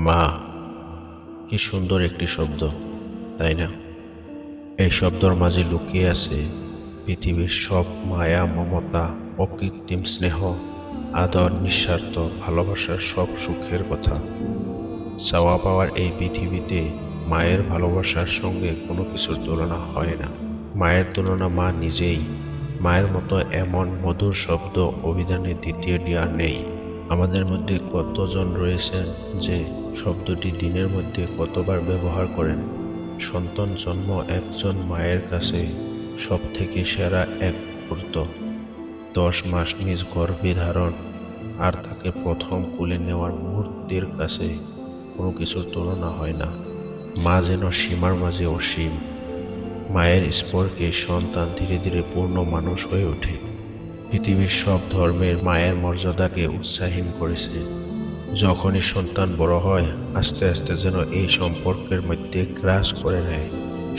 মা, কি সুন্দর একটি শব্দ, তাই না? এই শব্দের মাঝে লুকিয়ে আছে পৃথিবীর সব মায়া, মমতা, অকৃত্রিম স্নেহ, আদর, নিঃস্বার্থ ভালোবাসার সব সুখের কথা। চাওয়া পাওয়ার এই পৃথিবীতে মায়ের ভালোবাসার সঙ্গে কোনো কিছুর তুলনা হয় না। মায়ের তুলনা মা নিজেই। মায়ের মতো এমন মধুর শব্দ অভিধানে দ্বিতীয়টি আর নেই। আমাদের মধ্যে কতজন রয়েছেন যে শব্দটি দিনের মধ্যে কতবার ব্যবহার করেন? সন্তান জন্ম একজন মায়ের কাছে সব থেকে সেরা এক মুহূর্ত। 10 মাস নিজ গর্ভে ধারণ আর তাকে প্রথম কোলে নেওয়ার মুহূর্তের কাছে কোনো কিছুর তুলনা হয় না। মা যেন সীমার মাঝে অসীম। মায়ের স্পর্শে সন্তান ধীরে ধীরে পূর্ণ মানুষ হয়ে ওঠে। পৃথিবীর সব ধর্মের মায়ের মর্যাদাকে উৎসাহীন করেছে। যখনই সন্তান বড় হয়, আস্তে আস্তে যেন এই সম্পর্কের মধ্যে গ্রাস করে নেয়।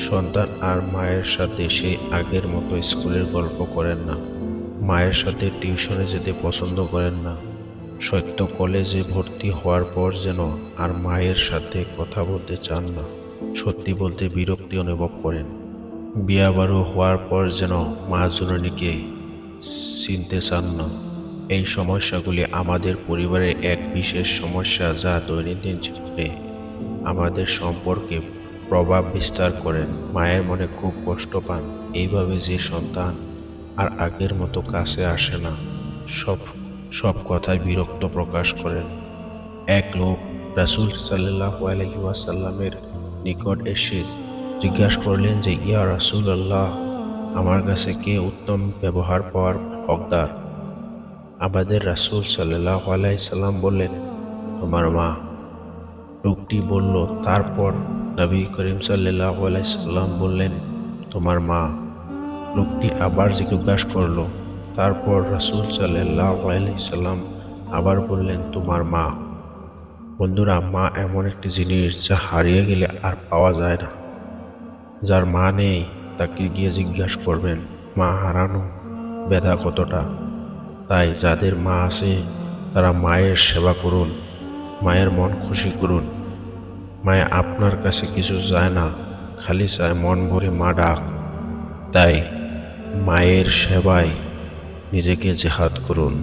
সন্তান আর মায়ের সাথে সেই আগের মতো স্কুলের গল্প করেন না, মায়ের সাথে টিউশনে যেতে পছন্দ করেন না, সত্য কলেজে ভর্তি হওয়ার পর যেন আর মায়ের সাথে কথা বলতে চান না, সত্যি বলতে বিরক্তি অনুভব করেন। বিয়া বাড়ি হওয়ার পর যেন মা জননীকে চিনতে চান না। এই সমস্যাগুলি আমাদের পরিবারের এক বিশেষ সমস্যা, যা দৈনন্দিন জীবনে আমাদের সম্পর্কে প্রভাব বিস্তার করেন। মায়ের মনে খুব কষ্ট পান এইভাবে যে সন্তান আর আগের মতো কাছে আসে না, সব কথায় বিরক্ত প্রকাশ করেন। এক লোক রাসূল সাল্লাল্লাহু আলাইহি ওয়াসাল্লামের নিকট এসে জিজ্ঞাসা করলেন যে, ইয়া রাসূলুল্লাহ, আমার কাছে কে উত্তম ব্যবহার পাওয়ার হকদার? আমাদের রাসূল সাল্লাল্লাহু আলাইহি সাল্লাম বললেন, তোমার মা। লোকটি বলল, তারপর? নবী করিম সাল্লাল্লাহু আলাইহি সাল্লাম বললেন, তোমার মা। লোকটি আবার জিজ্ঞাসা করল, তারপর? রাসূল সাল্লাল্লাহু আলাইহি সাল্লাম আবার বললেন, তোমার মা। বন্ধুরা, মা এমন একটি জিনিস যা হারিয়ে গেলে আর পাওয়া যায় না। যার মা নেই তাকে গিয়ে জিজ্ঞাসা করবেন মা হারানো ব্যথা কতটা। তাই যাদের মা আছে তারা মায়ের সেবা করুন, মায়ের মন খুশি করুন। মায়া আপনার কাছে কিছু চায় না, খালি চায় মন ভরে মা ডাক। তাই মায়ের সেবায় নিজেকে জেহাদ করুন।